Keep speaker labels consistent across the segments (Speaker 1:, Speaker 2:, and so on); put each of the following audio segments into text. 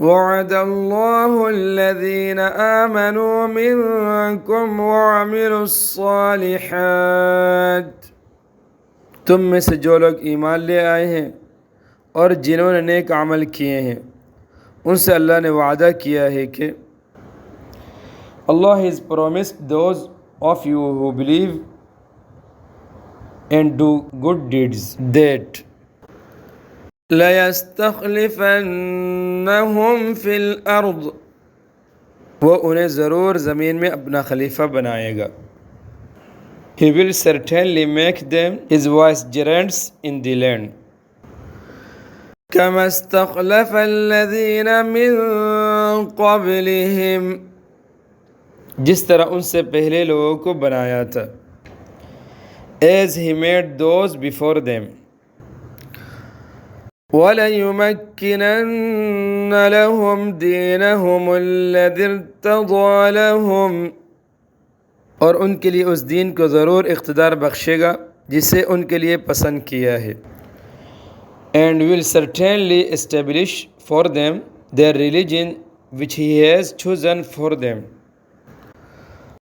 Speaker 1: وعد الله الذين آمنوا منكم وعملوا الصالحات، تم میں سے جو لوگ ایمان لے آئے ہیں اور جنہوں نے نیک عمل کیے ہیں ان سے اللہ نے وعدہ کیا ہے کہ Allah has promised those of you who believe and do good deeds that لَيَسْتَخْلِفَنَّهُمْ فِي الْأَرْضِ، وہ انہیں ضرور زمین میں اپنا خلیفہ بنائے گا. He will certainly make them his vicegerents in the land. كَمَا اسْتَخْلَفَ الَّذِينَ مِنْ قَبْلِهِمْ، جس طرح ان سے پہلے لوگوں کو بنایا تھا. As he made those before them. وَلَيُمَكِّنَنَّ لَهُمْ دِينَهُمُ الَّذِي ارْتَضَىٰ لَهُمْ، اور ان کے لیے اس دین کو ضرور اقتدار بخشے گا جسے ان کے لیے پسند کیا ہے. And will certainly establish for them their religion which he has chosen for them.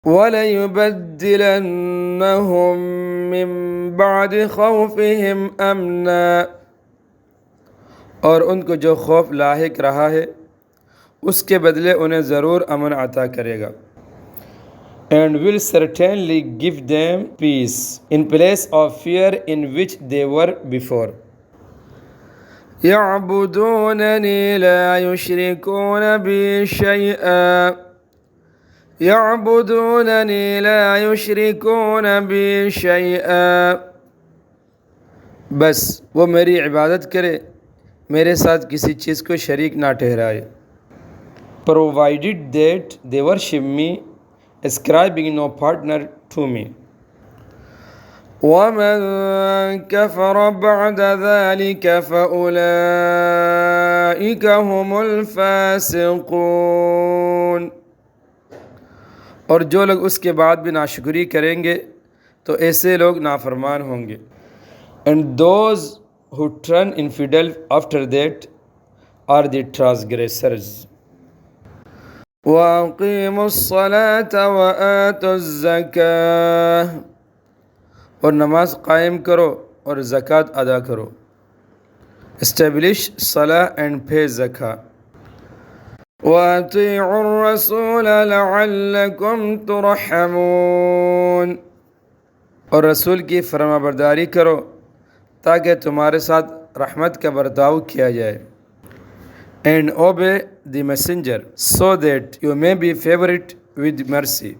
Speaker 1: وَلَيُبَدِّلَنَّهُمْ مِنْ بَعْدِ خَوْفِهِمْ أَمْنًا، اور ان کو جو خوف لاحق رہا ہے اس کے بدلے انہیں ضرور امن عطا کرے گا. And will certainly give them peace in place of fear in which they were before. يَعْبُدُونَنِي لَا يُشْرِكُونَ بِي شَيْئًا، يَعْبُدُونَنِي لَا يُشْرِكُونَ بِي شَيْئًا، بس وہ میری عبادت کرے، میرے ساتھ کسی چیز کو شریک نہ ٹھہرائے. Provided that they worship me, ascribing no partner to me. وَمَنْ كَفَرَ بَعْدَ ذَلِكَ فَأُولَئِكَ هُمُ الْفَاسِقُونَ، اور جو لوگ اس کے بعد بھی ناشکری کریں گے تو ایسے لوگ نافرمان ہوں گے. And those who turn infidel after that are the transgressors. وَأَقِيمُوا الصَّلَاةَ وَآتُوا الزَّكَاةَ، اور نماز قائم کرو اور زکوٰۃ ادا کرو. Establish salah and pay zakah. وَأَطِيعُوا الرَّسُولَ لَعَلَّكُمْ تُرْحَمُونَ، اور رسول کی فرما برداری کرو تاکہ تمہارے ساتھ رحمت کا برتاؤ کیا جائے. And obey the messenger so that you may be favored with mercy.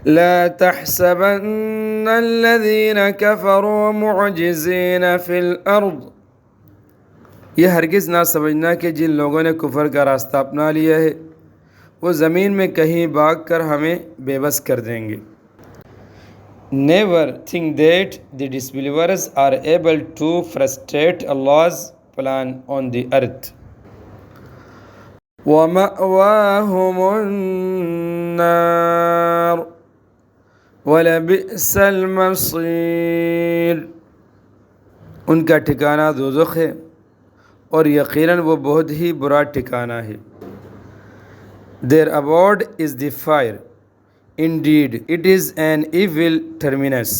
Speaker 1: لا تحسبن الذين كفروا معجزين في الأرض، یہ ہرگز نہ سمجھنا کہ جن لوگوں نے کفر کا راستہ اپنا لیا ہے وہ زمین میں کہیں بھاگ کر ہمیں بے بس کر دیں گے. Never think that the disbelievers are able to frustrate Allah's plan on the earth. وَمَأْوَاهُمُ النَّارُ وَلَبِئْسَ الْمَصِيرُ، ان کا ٹھکانہ دوزخ ہے اور یقیناً وہ بہت ہی برا ٹھکانہ ہے. Their abode is the fire. Indeed, it is an evil terminus.